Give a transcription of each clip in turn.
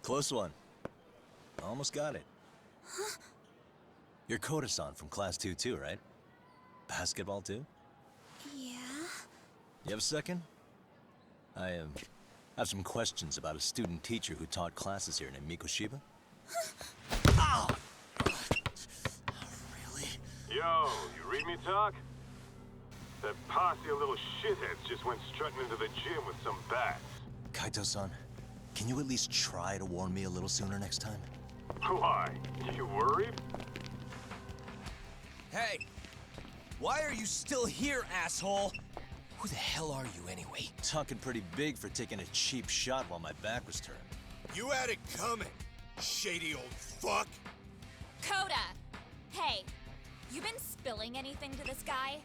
Close one. Almost got it. Huh? You're Koda-san from Class 2 too, right? Basketball too? Yeah? You have a second? I have some questions about a student teacher who taught classes here named Mikoshiba. Ow! Really? Yo, you read me talk? That posse of little shitheads just went strutting into the gym with some bats. Kaito-san, can you at least try to warn me a little sooner next time? Why? You worried? Hey! Why are you still here, asshole? Who the hell are you anyway? Talking pretty big for taking a cheap shot while my back was turned. You had it coming, shady old fuck! Coda! Hey, you been spilling anything to this guy?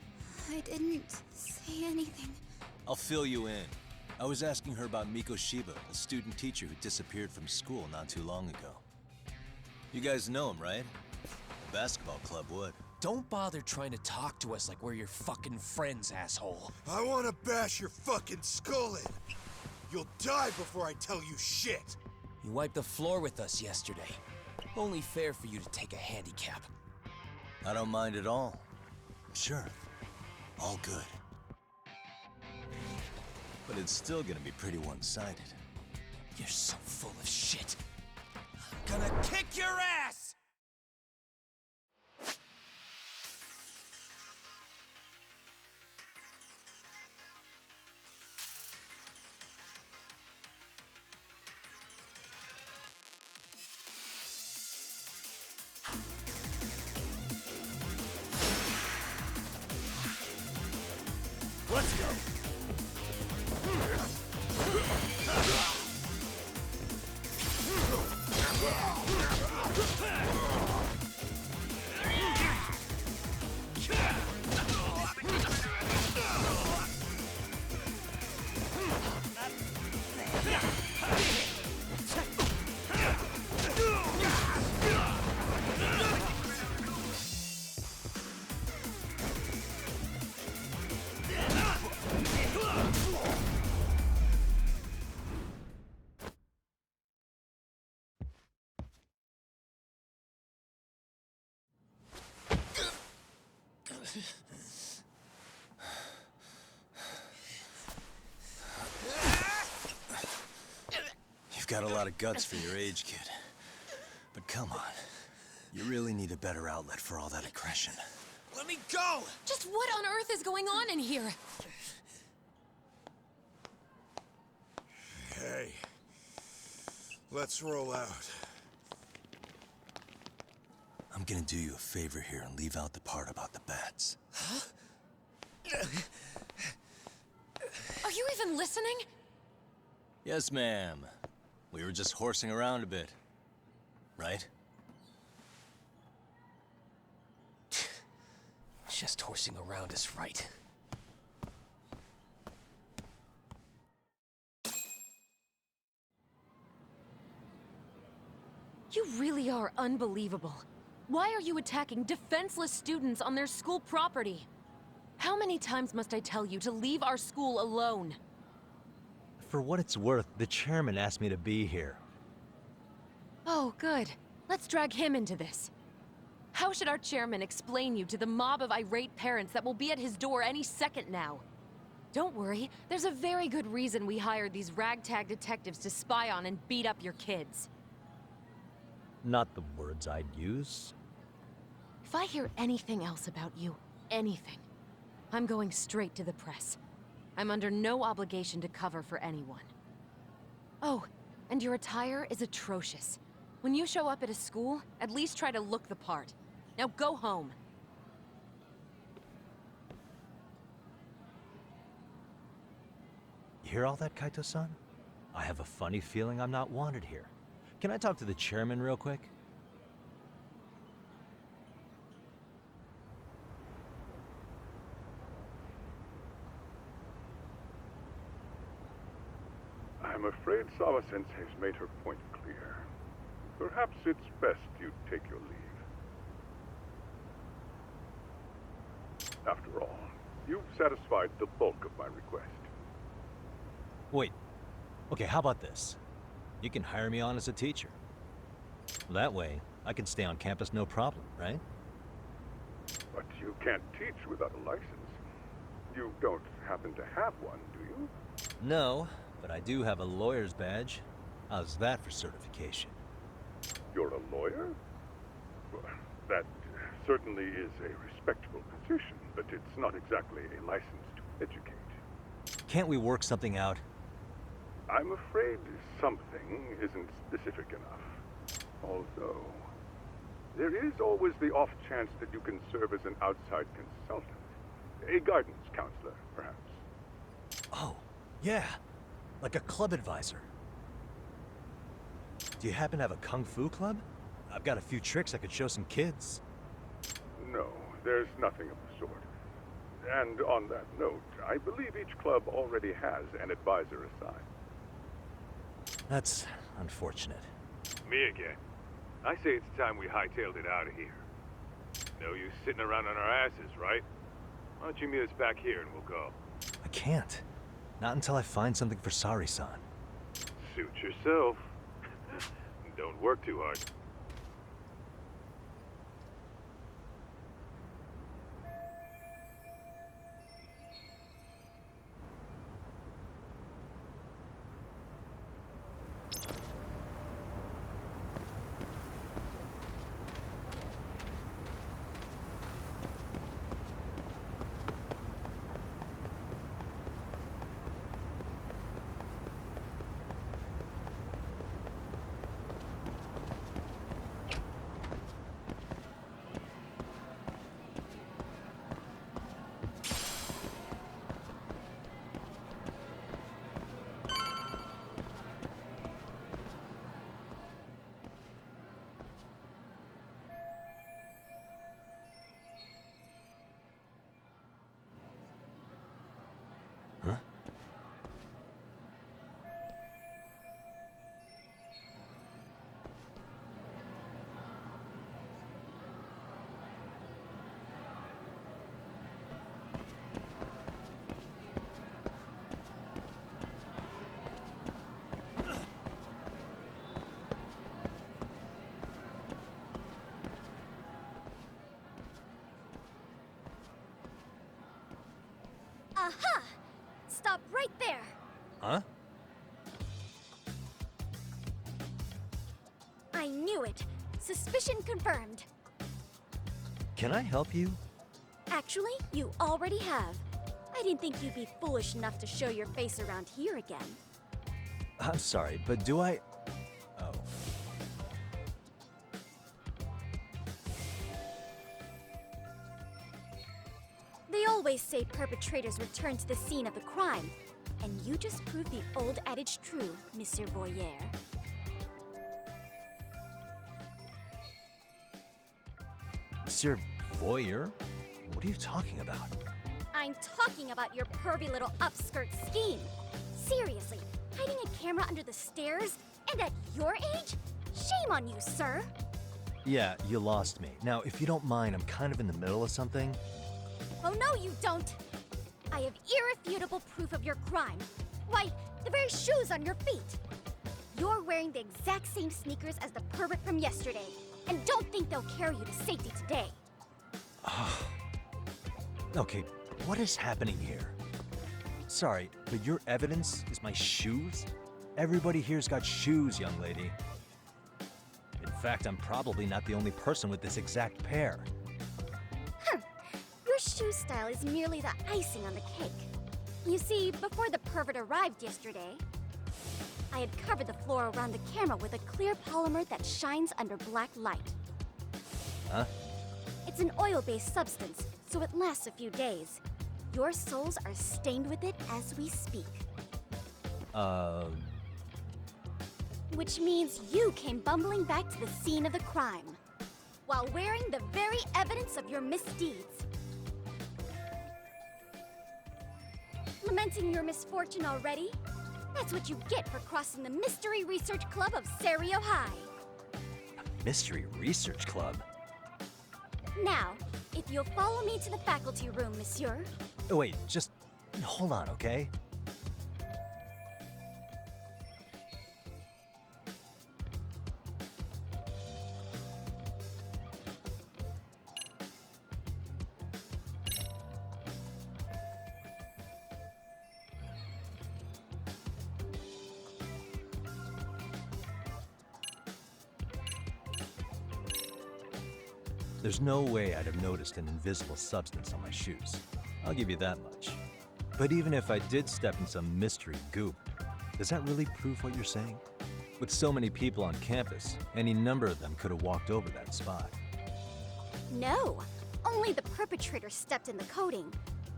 I didn't say anything. I'll fill you in. I was asking her about Mikoshiba, a student teacher who disappeared from school not too long ago. You guys know him, right? The basketball club would. Don't bother trying to talk to us like we're your fucking friends, asshole. I wanna bash your fucking skull in! You'll die before I tell you shit! You wiped the floor with us yesterday. Only fair for you to take a handicap. I don't mind at all. Sure. All good. But it's still gonna be pretty one-sided. You're so full of shit. I'm gonna kick your ass! Let's go! You've got a lot of guts for your age, kid. But come on. You really need a better outlet for all that aggression. Let me go! Just what on earth is going on in here? Hey. Let's roll out. I'm gonna do you a favor here and leave out the part about the bats. Huh? Are you even listening? Yes, ma'am. We were just horsing around a bit. Right? Just horsing around is right. You really are unbelievable. Why are you attacking defenseless students on their school property? How many times must I tell you to leave our school alone? For what it's worth, the chairman asked me to be here. Oh, good. Let's drag him into this. How should our chairman explain you to the mob of irate parents that will be at his door any second now? Don't worry, there's a very good reason we hired these ragtag detectives to spy on and beat up your kids. Not the words I'd use. If I hear anything else about you, anything, I'm going straight to the press. I'm under no obligation to cover for anyone. Oh, and your attire is atrocious. When you show up at a school, at least try to look the part. Now go home. You hear all that, Kaito-san? I have a funny feeling I'm not wanted here. Can I talk to the chairman real quick? I'm afraid Sawa-sensei's made her point clear. Perhaps it's best you take your leave. After all, you've satisfied the bulk of my request. Wait. Okay, how about this? You can hire me on as a teacher. That way, I can stay on campus no problem, right? But you can't teach without a license. You don't happen to have one, do you? No, but I do have a lawyer's badge. How's that for certification? You're a lawyer? Well, that certainly is a respectable position, but it's not exactly a license to educate. Can't we work something out? I'm afraid something isn't specific enough. Although, there is always the off chance that you can serve as an outside consultant. A guidance counselor, perhaps. Oh, yeah. Like a club advisor. Do you happen to have a kung fu club? I've got a few tricks I could show some kids. No, there's nothing of the sort. And on that note, I believe each club already has an advisor assigned. That's unfortunate. Me again. I say it's time we hightailed it out of here. No use sitting around on our asses, right? Why don't you meet us back here and we'll go? I can't. Not until I find something for Sari-san. Suit yourself. Don't work too hard. Huh? Aha! Stop right there! Huh? I knew it. Suspicion confirmed. Can I help you? Actually, you already have. I didn't think you'd be foolish enough to show your face around here again. I'm sorry, but do I... Oh. They always say perpetrators return to the scene of the crime. And you just proved the old adage true, Monsieur Boyer. Monsieur Voyeur? What are you talking about? I'm talking about your pervy little upskirt scheme. Seriously, hiding a camera under the stairs? And at your age? Shame on you, sir. Yeah, you lost me. Now, if you don't mind, I'm kind of in the middle of something. Oh, no, you don't. I have irrefutable proof of your crime. Why, the very shoes on your feet. You're wearing the exact same sneakers as the pervert from yesterday. And don't think they'll carry you to safety today. Okay, what is happening here? Sorry, but your evidence is my shoes? Everybody here's got shoes, young lady. In fact, I'm probably not the only person with this exact pair. Your shoe style is merely the icing on the cake. You see, before the pervert arrived yesterday, I had covered the floor around the camera with a clear polymer that shines under black light. Huh? It's an oil-based substance, so it lasts a few days. Your soles are stained with it as we speak. Which means you came bumbling back to the scene of the crime, while wearing the very evidence of your misdeeds. Lamenting your misfortune already? That's what you get for crossing the Mystery Research Club of Serio High. Mystery Research Club? Now, if you'll follow me to the faculty room, monsieur. Oh, wait, just hold on, okay? There's no way I'd have noticed an invisible substance on my shoes. I'll give you that much. But even if I did step in some mystery goop, does that really prove what you're saying? With so many people on campus, any number of them could have walked over that spot. No, only the perpetrator stepped in the coating.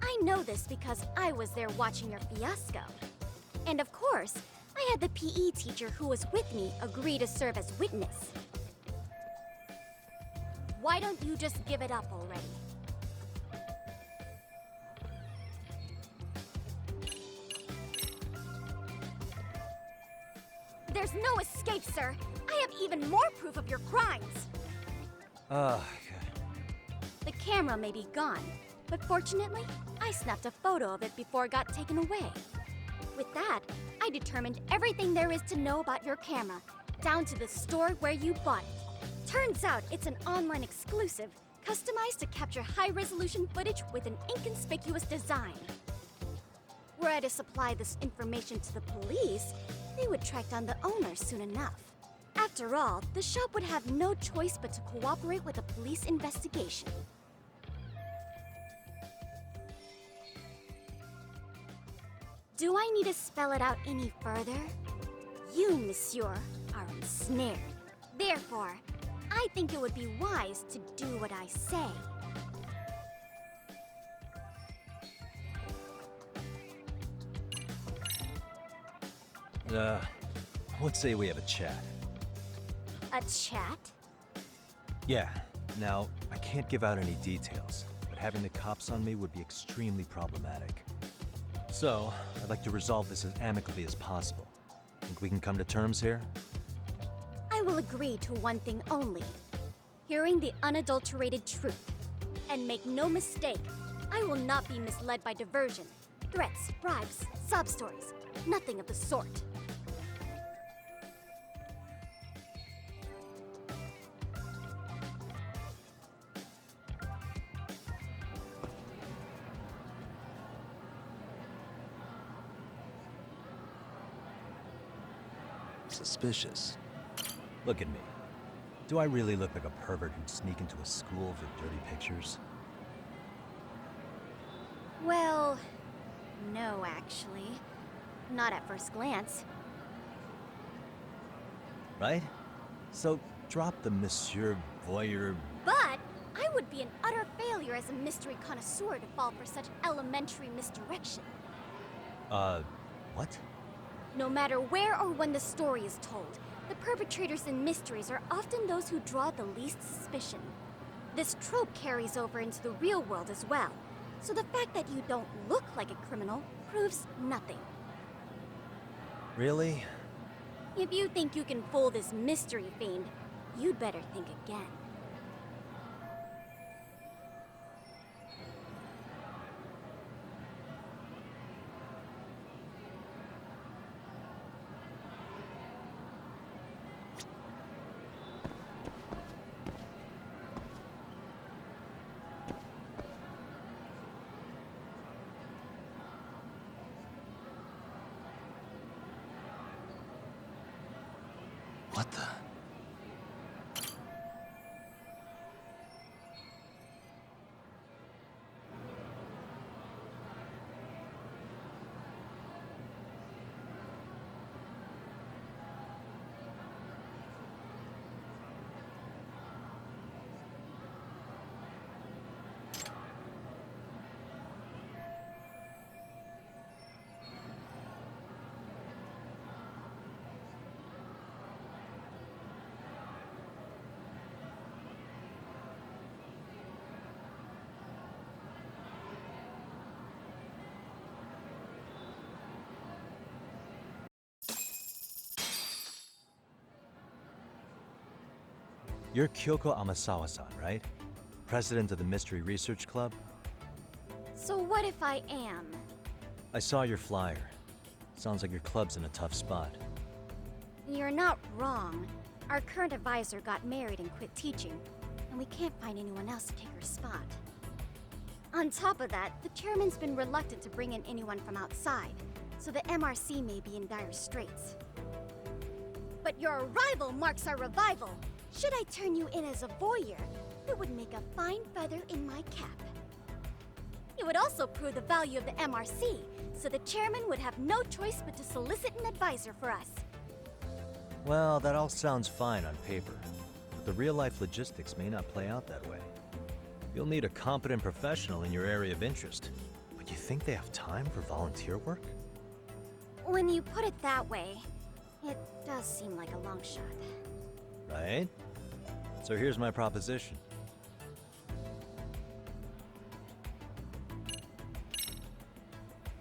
I know this because I was there watching your fiasco. And of course, I had the PE teacher who was with me agree to serve as witness. Why don't you just give it up already? There's no escape, sir. I have even more proof of your crimes. Okay. The camera may be gone, but fortunately, I snapped a photo of it before it got taken away. With that, I determined everything there is to know about your camera, down to the store where you bought it. Turns out it's an online exclusive, customized to capture high-resolution footage with an inconspicuous design. Were I to supply this information to the police, they would track down the owner soon enough. After all, the shop would have no choice but to cooperate with the police investigation. Do I need to spell it out any further? You, monsieur, are ensnared. Therefore, I think it would be wise to do what I say. Let's say we have a chat. A chat? Yeah. Now, I can't give out any details, but having the cops on me would be extremely problematic. So, I'd like to resolve this as amicably as possible. Think we can come to terms here? I will agree to one thing only. Hearing the unadulterated truth. And make no mistake, I will not be misled by diversion, threats, bribes, sob stories. Nothing of the sort. Suspicious. Look at me. Do I really look like a pervert who'd sneak into a school for dirty pictures? Well, no, actually. Not at first glance. Right? So, drop the Monsieur Voyeur. But I would be an utter failure as a mystery connoisseur to fall for such elementary misdirection. What? No matter where or when the story is told, the perpetrators in mysteries are often those who draw the least suspicion. This trope carries over into the real world as well, so the fact that you don't look like a criminal proves nothing. Really? If you think you can fool this mystery fiend, you'd better think again. What the? You're Kyoko Amasawa-san, right? President of the Mystery Research Club? So what if I am? I saw your flyer. Sounds like your club's in a tough spot. You're not wrong. Our current advisor got married and quit teaching, and we can't find anyone else to take her spot. On top of that, the chairman's been reluctant to bring in anyone from outside, so the MRC may be in dire straits. But your arrival marks our revival. Should I turn you in as a voyeur? It would make a fine feather in my cap. It would also prove the value of the MRC, so the chairman would have no choice but to solicit an advisor for us. Well, that all sounds fine on paper, but the real-life logistics may not play out that way. You'll need a competent professional in your area of interest, but you think they have time for volunteer work? When you put it that way, it does seem like a long shot. Right? So here's my proposition.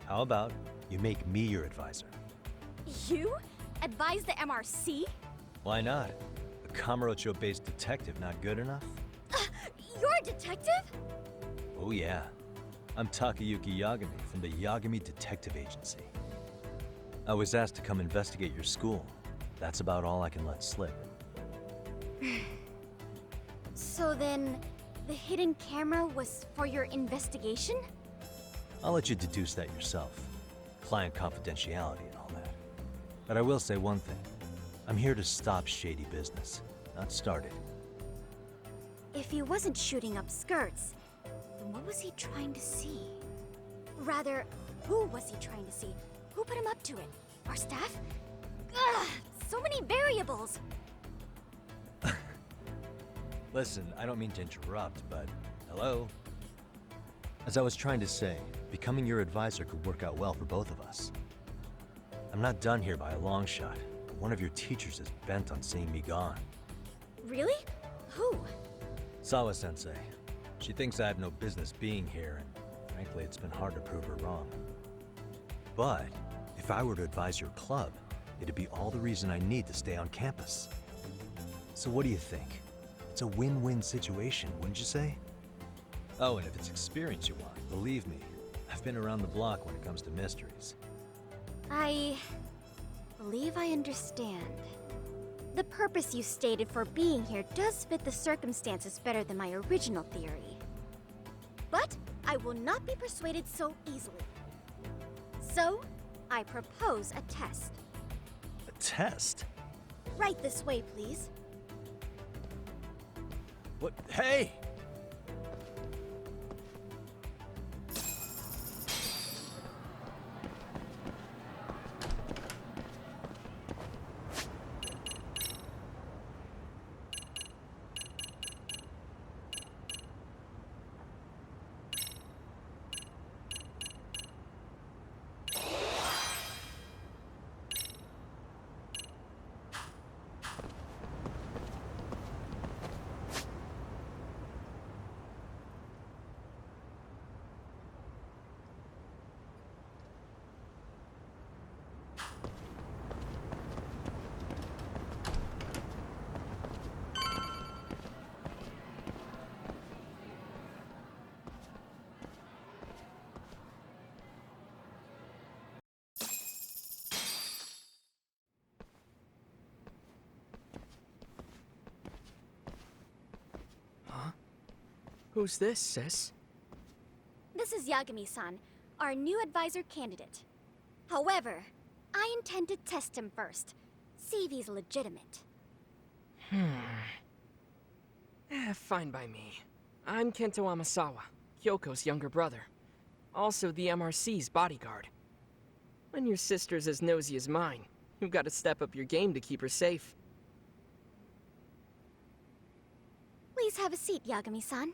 How about you make me your advisor? You? Advise the MRC? Why not? A Kamurocho-based detective not good enough? You're a detective? Oh yeah. I'm Takayuki Yagami from the Yagami Detective Agency. I was asked to come investigate your school. That's about all I can let slip. So then, the hidden camera was for your investigation? I'll let you deduce that yourself. Client confidentiality and all that. But I will say one thing. I'm here to stop shady business, not start it. If he wasn't shooting up skirts, then what was he trying to see? Rather, who was he trying to see? Who put him up to it? Our staff? Ugh, so many variables! Listen, I don't mean to interrupt, but hello? As I was trying to say, becoming your advisor could work out well for both of us. I'm not done here by a long shot, but one of your teachers is bent on seeing me gone. Really? Who? Sawa-sensei. She thinks I have no business being here, and frankly, it's been hard to prove her wrong. But if I were to advise your club, it'd be all the reason I need to stay on campus. So what do you think? It's a win-win situation, wouldn't you say? Oh, and if it's experience you want, believe me, I've been around the block when it comes to mysteries. I believe I understand. The purpose you stated for being here does fit the circumstances better than my original theory. But I will not be persuaded so easily. So, I propose a test. A test? Right this way, please. What? Hey! Who's this, sis? This is Yagami-san, our new advisor candidate. However, I intend to test him first. See if he's legitimate. Fine by me. I'm Kento Amasawa, Kyoko's younger brother. Also the MRC's bodyguard. When your sister's as nosy as mine, you've got to step up your game to keep her safe. Please have a seat, Yagami-san.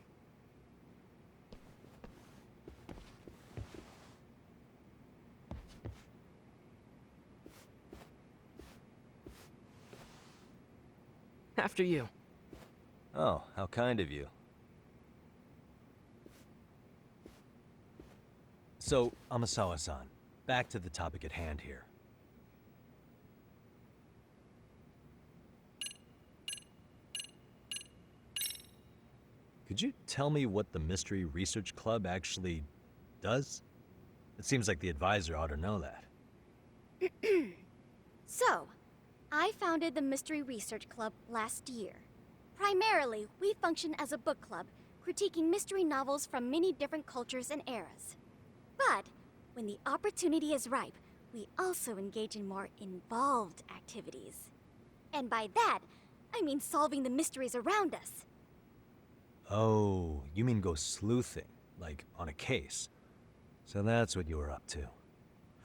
After you. Oh, how kind of you. So, Amasawa-san, back to the topic at hand here. Could you tell me what the Mystery Research Club actually does? It seems like the advisor ought to know that. So, I founded the Mystery Research Club last year. Primarily, we function as a book club, critiquing mystery novels from many different cultures and eras. But, when the opportunity is ripe, we also engage in more involved activities. And by that, I mean solving the mysteries around us. Oh, you mean go sleuthing, like on a case. So that's what you were up to.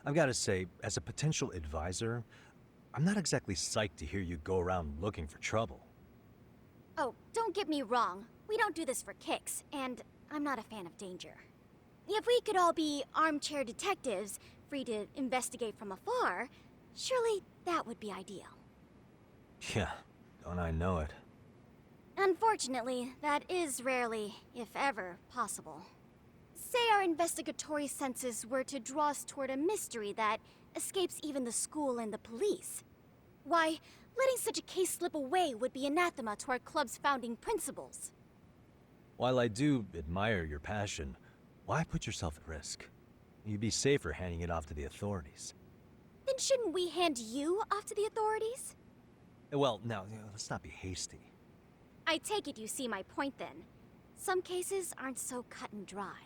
I've got to say, as a potential advisor, I'm not exactly psyched to hear you go around looking for trouble. Oh, don't get me wrong. We don't do this for kicks, and I'm not a fan of danger. If we could all be armchair detectives, free to investigate from afar, surely that would be ideal. Yeah, don't I know it. Unfortunately, that is rarely, if ever, possible. Say our investigatory senses were to draw us toward a mystery that escapes even the school and the police. Why, letting such a case slip away would be anathema to our club's founding principles. While I do admire your passion, why put yourself at risk? You'd be safer handing it off to the authorities. Then shouldn't we hand you off to the authorities? Well, now, let's not be hasty. I take it you see my point then. Some cases aren't so cut and dry.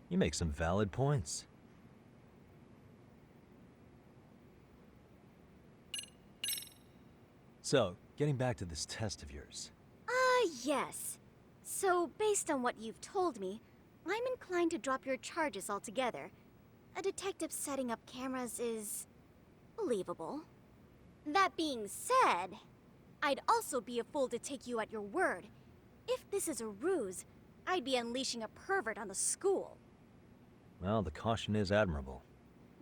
You make some valid points. So, getting back to this test of yours. Yes. So, based on what you've told me, I'm inclined to drop your charges altogether. A detective setting up cameras is believable. That being said, I'd also be a fool to take you at your word. If this is a ruse, I'd be unleashing a pervert on the school. Well, the caution is admirable.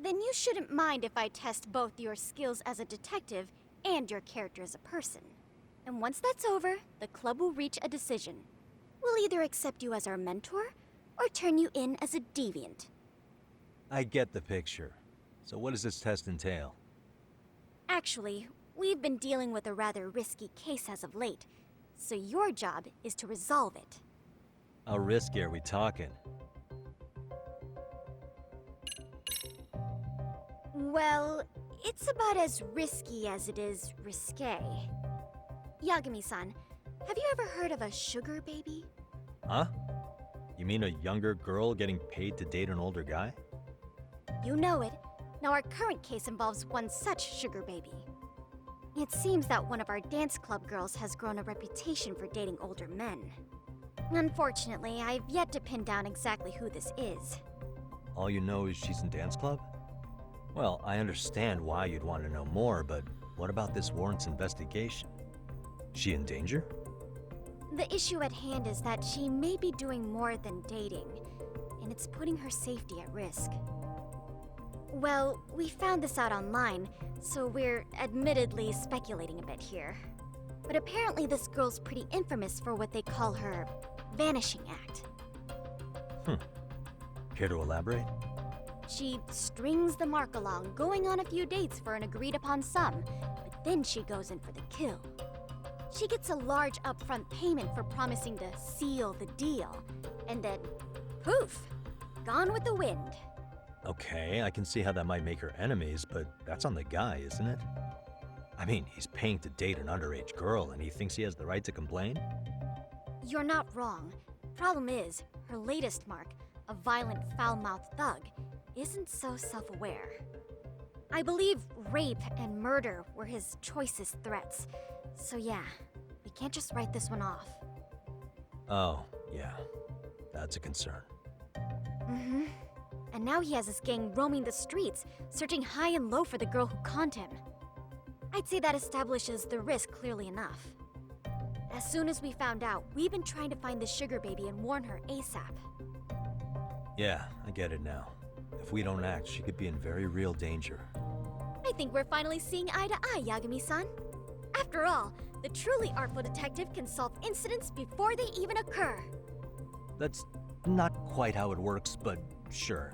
Then you shouldn't mind if I test both your skills as a detective and your character as a person. And once that's over, the club will reach a decision. We'll either accept you as our mentor, or turn you in as a deviant. I get the picture. So what does this test entail? Actually, we've been dealing with a rather risky case as of late, so your job is to resolve it. How risky are we talking? Well, it's about as risky as it is risque. Yagami-san, have you ever heard of a sugar baby? Huh? You mean a younger girl getting paid to date an older guy? You know it. Now our current case involves one such sugar baby. It seems that one of our dance club girls has grown a reputation for dating older men. Unfortunately, I've yet to pin down exactly who this is. All you know is she's in dance club? Well, I understand why you'd want to know more, but what about this warrants investigation? She in danger? The issue at hand is that she may be doing more than dating, and it's putting her safety at risk. Well, we found this out online, so we're admittedly speculating a bit here. But apparently this girl's pretty infamous for what they call her vanishing act. Care to elaborate? She strings the mark along, going on a few dates for an agreed-upon sum, but then she goes in for the kill. She gets a large upfront payment for promising to seal the deal, and then, poof, gone with the wind. Okay, I can see how that might make her enemies, but that's on the guy, isn't it? I mean, he's paying to date an underage girl, and he thinks he has the right to complain? You're not wrong. Problem is, her latest mark, a violent, foul-mouthed thug, isn't so self-aware. I believe rape and murder were his choicest threats. So yeah, we can't just write this one off. Oh, yeah. That's a concern. Mm-hmm. And now he has his gang roaming the streets, searching high and low for the girl who conned him. I'd say that establishes the risk clearly enough. As soon as we found out, we've been trying to find the sugar baby and warn her ASAP. Yeah, I get it now. If we don't act, she could be in very real danger. I think we're finally seeing eye to eye, Yagami-san. After all, the truly artful detective can solve incidents before they even occur. That's not quite how it works, but sure.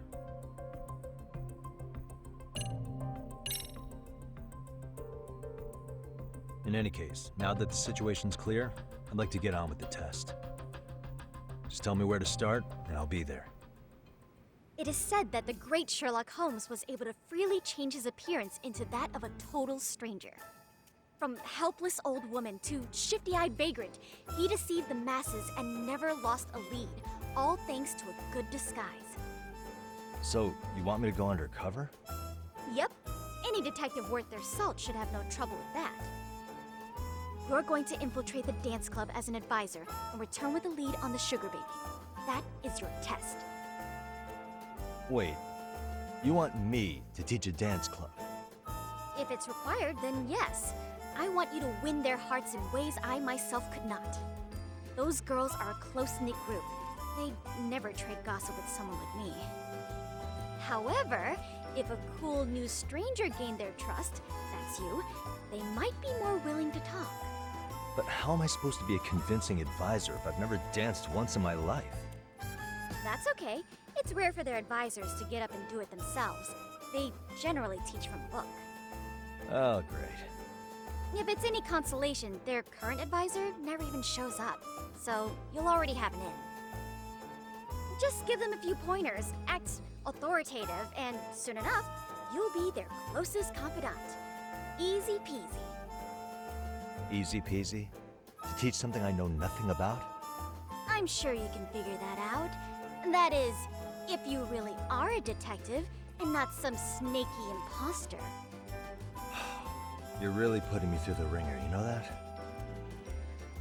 In any case, now that the situation's clear, I'd like to get on with the test. Just tell me where to start, and I'll be there. It is said that the great Sherlock Holmes was able to freely change his appearance into that of a total stranger. From helpless old woman to shifty-eyed vagrant, he deceived the masses and never lost a lead, all thanks to a good disguise. So, you want me to go undercover? Yep, any detective worth their salt should have no trouble with that. You're going to infiltrate the dance club as an advisor and return with the lead on the sugar baby. That is your test. Wait, you want me to teach a dance club? If it's required, then yes. I want you to win their hearts in ways I myself could not. Those girls are a close-knit group. They'd never trade gossip with someone like me. However, if a cool new stranger gained their trust, that's you, they might be more willing to talk. But how am I supposed to be a convincing advisor if I've never danced once in my life? That's okay. It's rare for their advisors to get up and do it themselves. They generally teach from a book. Oh, great. If it's any consolation, their current advisor never even shows up, so you'll already have an in. Just give them a few pointers, act authoritative, and soon enough, you'll be their closest confidant. Easy peasy. Easy peasy? To teach something I know nothing about? I'm sure you can figure that out. That is, if you really are a detective and not some snaky imposter. You're really putting me through the ringer, you know that?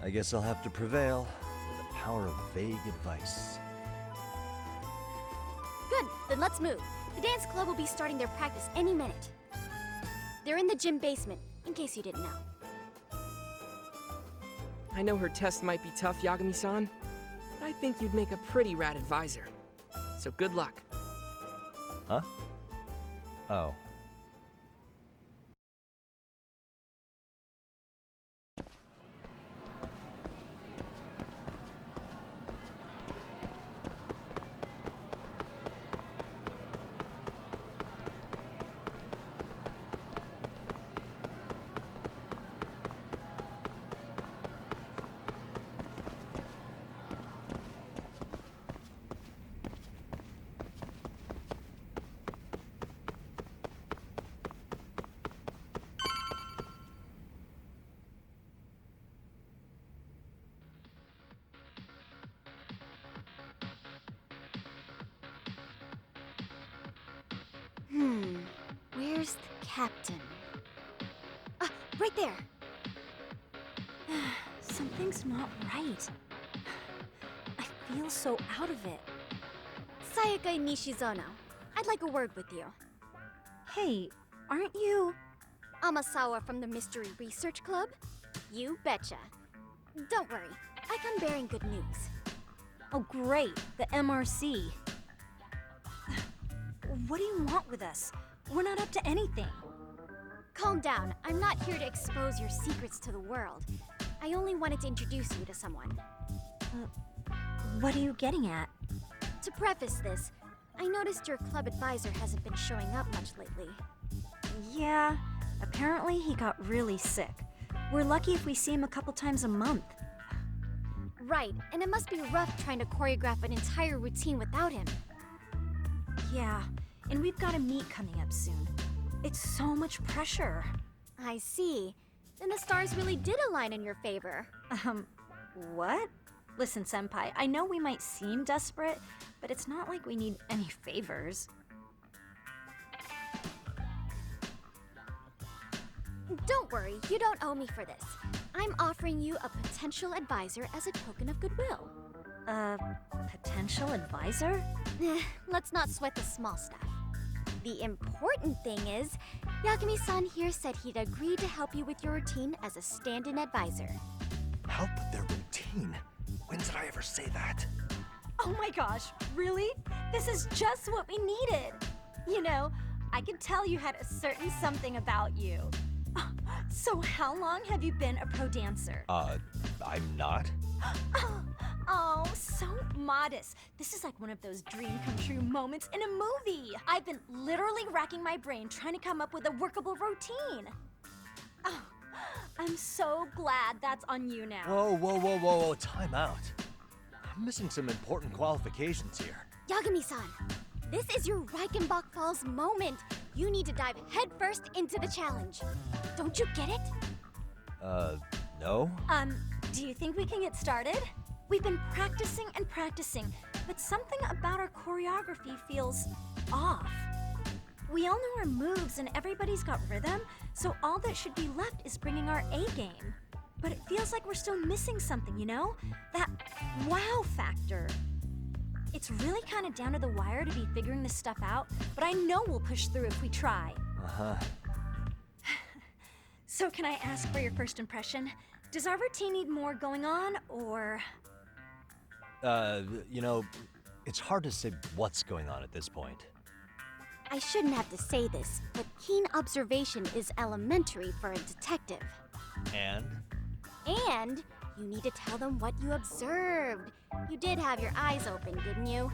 I guess I'll have to prevail with the power of vague advice. Good, then let's move. The dance club will be starting their practice any minute. They're in the gym basement, in case you didn't know. I know her test might be tough, Yagami-san, but I think you'd make a pretty rad advisor. So good luck. Huh? Oh. Where's the captain? Ah, right there! Something's not right. I feel so out of it. Sayaka Nishizono, I'd like a word with you. Hey, aren't you... Amasawa from the Mystery Research Club? You betcha. Don't worry, I come bearing good news. Oh great, the MRC. What do you want with us? We're not up to anything. Calm down, I'm not here to expose your secrets to the world. I only wanted to introduce you to someone. What are you getting at? To preface this, I noticed your club advisor hasn't been showing up much lately. Yeah, apparently he got really sick. We're lucky if we see him a couple times a month. Right, and it must be rough trying to choreograph an entire routine without him. Yeah, and we've got a meet coming up soon. It's so much pressure. I see. Then the stars really did align in your favor. What? Listen, Senpai, I know we might seem desperate, but it's not like we need any favors. Don't worry, you don't owe me for this. I'm offering you a potential advisor as a token of goodwill. Potential advisor? Let's not sweat the small stuff. The important thing is, Yagami-san here said he'd agree to help you with your routine as a stand-in advisor. Help with their routine? When did I ever say that? Oh my gosh, really? This is just what we needed. You know, I could tell you had a certain something about you. So how long have you been a pro dancer? I'm not. Oh, so modest. This is like one of those dream come true moments in a movie. I've been literally racking my brain trying to come up with a workable routine. Oh, I'm so glad that's on you now. Whoa, time out. I'm missing some important qualifications here. Yagami-san, this is your Reichenbachfall's moment. You need to dive headfirst into the challenge. Don't you get it? No? Do you think we can get started? We've been practicing and practicing, but something about our choreography feels off. We all know our moves and everybody's got rhythm, so all that should be left is bringing our A game. but it feels like we're still missing something, you know? That wow factor. It's really kind of down to the wire to be figuring this stuff out, but I know we'll push through if we try. Uh-huh. So can I ask for your first impression? Does our routine need more going on, or...? You know, it's hard to say what's going on at this point. I shouldn't have to say this, but keen observation is elementary for a detective. And? And you need to tell them what you observed. You did have your eyes open, didn't you?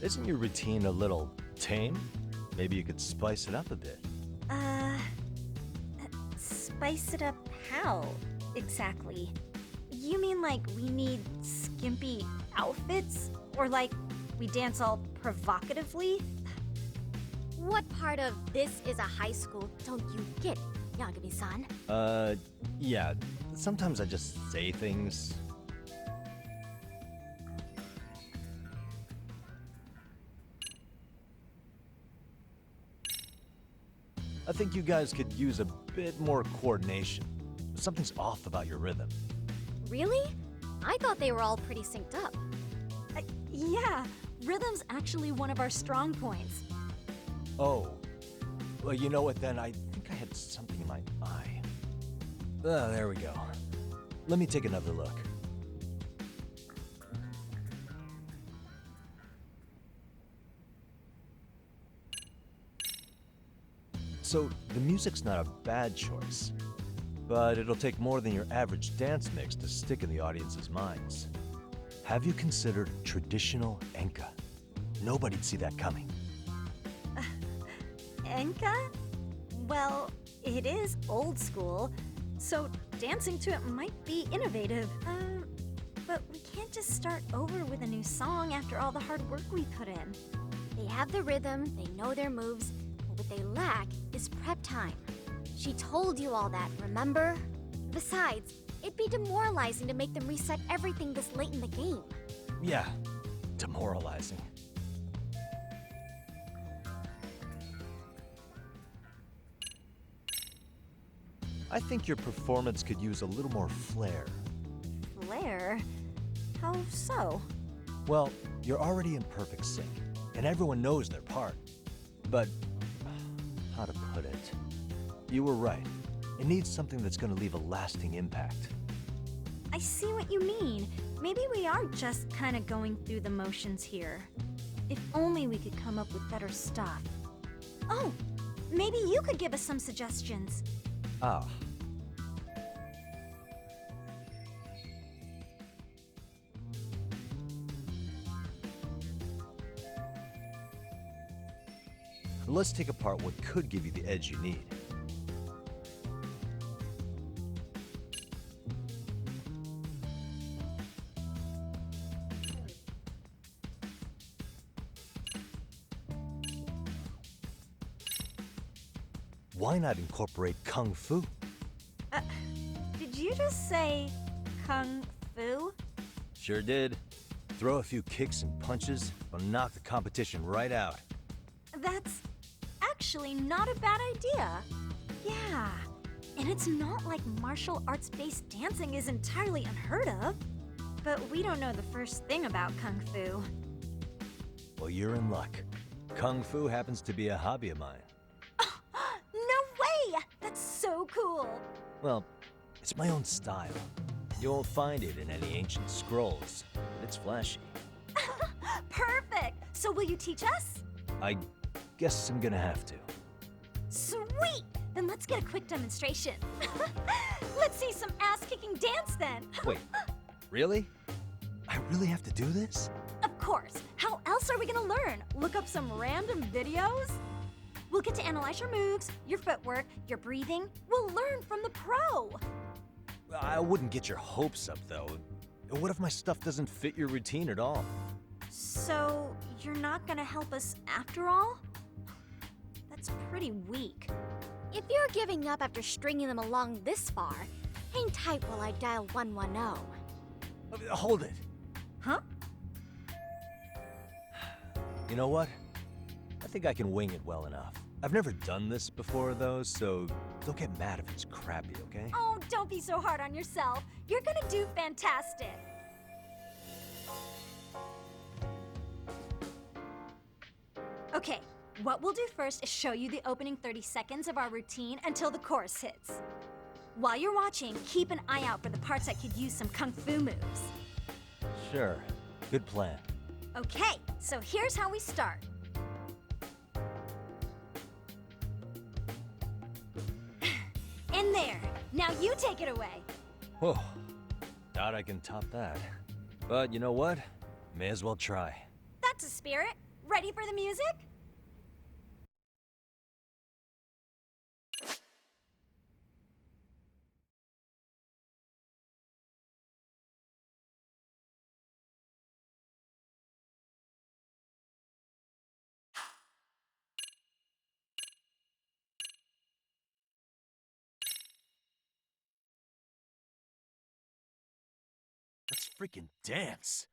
Isn't your routine a little tame? Maybe you could spice it up a bit. Spice it up how, exactly? You mean like we need skimpy outfits? Or like we dance all provocatively? What part of this is a high school don't you get, Yagami-san? Yeah. Sometimes I just say things. I think you guys could use a bit more coordination. Something's off about your rhythm. Really? I thought they were all pretty synced up. Yeah, rhythm's actually one of our strong points. Oh. Well, you know what then? I think I had something in my eye. There we go. Let me take another look. So, the music's not a bad choice, but it'll take more than your average dance mix to stick in the audience's minds. Have you considered traditional enka? Nobody'd see that coming. Enka? Well, it is old school, so dancing to it might be innovative. But we can't just start over with a new song after all the hard work we put in. They have the rhythm, they know their moves, but what they lack is prep time. She told you all that, remember? Besides, it'd be demoralizing to make them reset everything this late in the game. Yeah, demoralizing. I think your performance could use a little more flair. Flair? How so? Well, you're already in perfect sync, and everyone knows their part. But, how to put it? You were right. It needs something that's gonna leave a lasting impact. I see what you mean. Maybe we are just kind of going through the motions here. If only we could come up with better stuff. Oh, maybe you could give us some suggestions. Ah. Let's take apart what could give you the edge you need. Why not incorporate Kung Fu? Did you just say Kung Fu? Sure did. Throw a few kicks and punches, will knock the competition right out. That's actually not a bad idea. Yeah, and it's not like martial arts-based dancing is entirely unheard of. But we don't know the first thing about Kung Fu. Well, you're in luck. Kung Fu happens to be a hobby of mine. No way! That's so cool! Well, it's my own style. You won't find it in any ancient scrolls, but it's flashy. Perfect! So will you teach us? I guess I'm gonna have to. Sweet! Then let's get a quick demonstration. Let's see some ass-kicking dance then. Wait, really? I really have to do this? Of course. How else are we gonna learn? Look up some random videos? We'll get to analyze your moves, your footwork, your breathing. We'll learn from the pro. I wouldn't get your hopes up, though. What if my stuff doesn't fit your routine at all? So, you're not gonna help us after all? That's pretty weak. If you're giving up after stringing them along this far, hang tight while I dial 110. Hold it. Huh? You know what? I think I can wing it well enough. I've never done this before, though, so don't get mad if it's crappy, okay? Oh, don't be so hard on yourself. You're gonna do fantastic. Okay, what we'll do first is show you the opening 30 seconds of our routine until the chorus hits. While you're watching, keep an eye out for the parts that could use some kung fu moves. Sure. Good plan. Okay, so here's how we start. In there. Now you take it away. Whoa. Doubt I can top that. But you know what? May as well try. That's a spirit. Ready for the music? Let's freaking dance.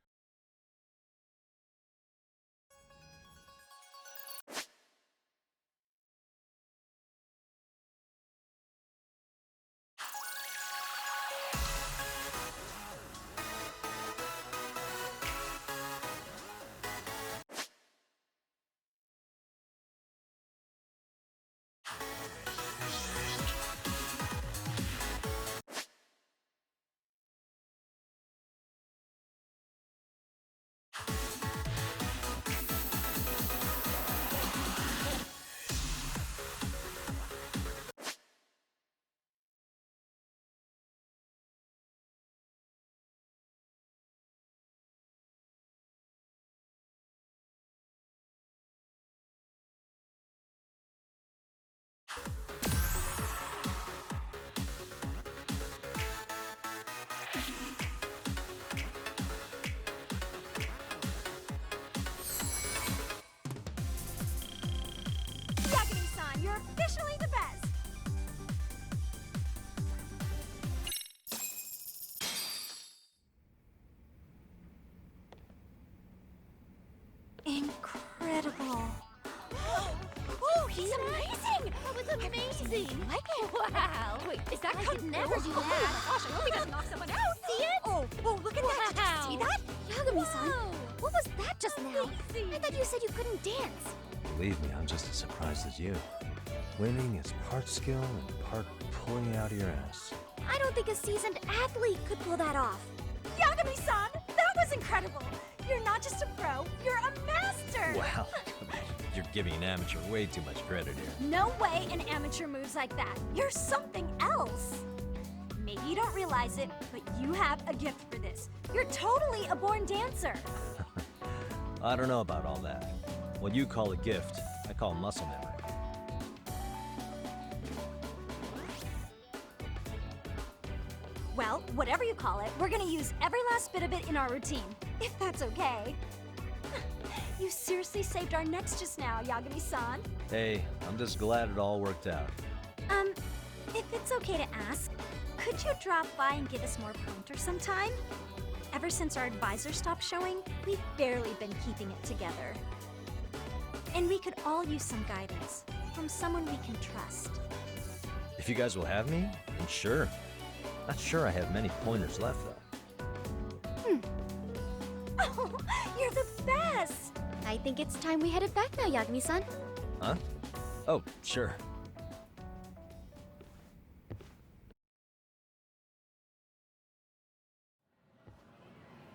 Yagami-san, you're officially the best! Incredible. Oh, he's amazing! That was amazing! Wow! Wait, is that I could never do that! Oh my gosh, I hope he doesn't knock someone out! See it? Oh, look at that! Did you see that? Yagami-san, what was that just now? I thought you said you couldn't dance. Believe me, I'm just as surprised as you. Winning is part skill and part pulling it out of your ass. I don't think a seasoned athlete could pull that off. Yagami-san, that was incredible! You're not just a pro, you're a master! Wow. You're giving an amateur way too much credit here. No way an amateur moves like that. You're something else. Maybe you don't realize it, but you have a gift for this. You're totally a born dancer. I don't know about all that. What you call a gift, I call muscle memory. Well, whatever you call it, we're gonna use every last bit of it in our routine, if that's okay. You seriously saved our necks just now, Yagami-san. Hey, I'm just glad it all worked out. If it's okay to ask, could you drop by and give us more pointer sometime? Ever since our advisor stopped showing, we've barely been keeping it together. And we could all use some guidance from someone we can trust. If you guys will have me, then sure. Not sure I have many pointers left, though. Oh, you're the best! I think it's time we headed back now, Yagami-san. Huh? Oh, sure.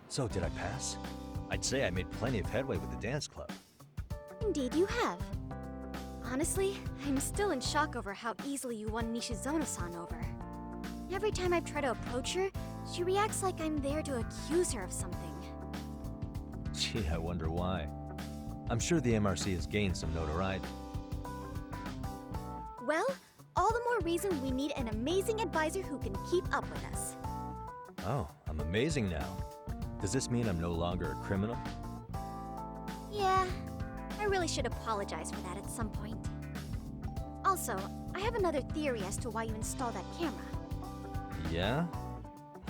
So, did I pass? I'd say I made plenty of headway with the dance club. Indeed you have. Honestly, I'm still in shock over how easily you won Nishizono-san over. Every time I've tried to approach her, she reacts like I'm there to accuse her of something. Gee, I wonder why. I'm sure the MRC has gained some notoriety. Well, all the more reason we need an amazing advisor who can keep up with us. Oh, I'm amazing now. Does this mean I'm no longer a criminal? Yeah, I really should apologize for that at some point. Also, I have another theory as to why you installed that camera. Yeah?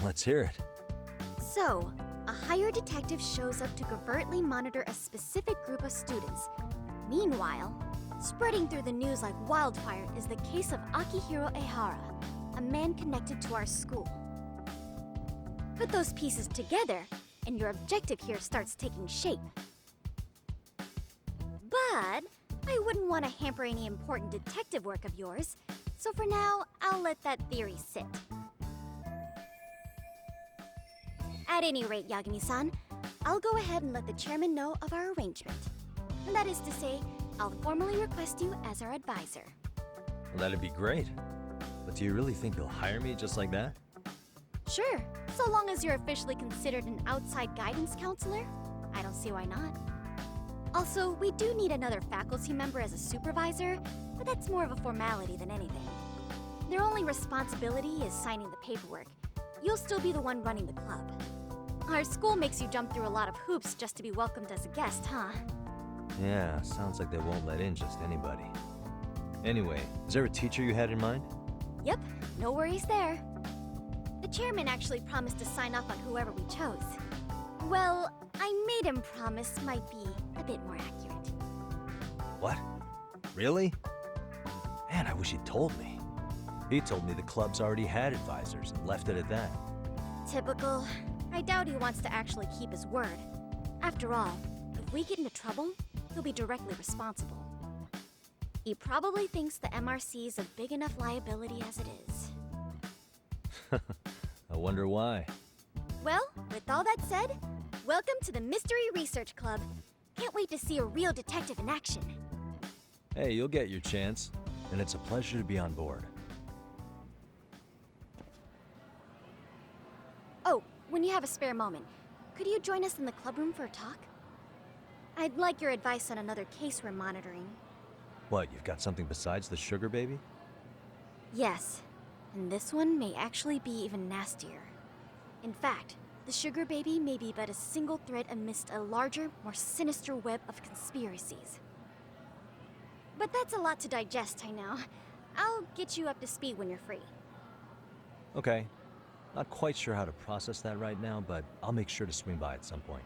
Let's hear it. So, a hired detective shows up to covertly monitor a specific group of students. Meanwhile, spreading through the news like wildfire is the case of Akihiro Ehara, a man connected to our school. Put those pieces together, and your objective here starts taking shape. But I wouldn't want to hamper any important detective work of yours, so for now, I'll let that theory sit. At any rate, Yagami-san, I'll go ahead and let the chairman know of our arrangement. And that is to say, I'll formally request you as our advisor. Well, that'd be great. But do you really think you'll hire me just like that? Sure, so long as you're officially considered an outside guidance counselor, I don't see why not. Also, we do need another faculty member as a supervisor, but that's more of a formality than anything. Their only responsibility is signing the paperwork. You'll still be the one running the club. Our school makes you jump through a lot of hoops just to be welcomed as a guest, huh? Yeah, sounds like they won't let in just anybody. Anyway, is there a teacher you had in mind? Yep, no worries there. The chairman actually promised to sign off on whoever we chose. Well, I made him promise might be a bit more accurate. What? Really? Man, I wish he'd told me. He told me the club's already had advisors and left it at that. Typical. I doubt he wants to actually keep his word. After all, if we get into trouble, he'll be directly responsible. He probably thinks the MRC is a big enough liability as it is. I wonder why. Well, with all that said, welcome to the Mystery Research Club. Can't wait to see a real detective in action. Hey, you'll get your chance, and it's a pleasure to be on board. Oh, when you have a spare moment, could you join us in the clubroom for a talk? I'd like your advice on another case we're monitoring. What, you've got something besides the sugar baby? Yes, and this one may actually be even nastier. In fact, the sugar baby may be but a single thread amidst a larger, more sinister web of conspiracies. But that's a lot to digest, I know. I'll get you up to speed when you're free. Okay. Not quite sure how to process that right now, but I'll make sure to swing by at some point.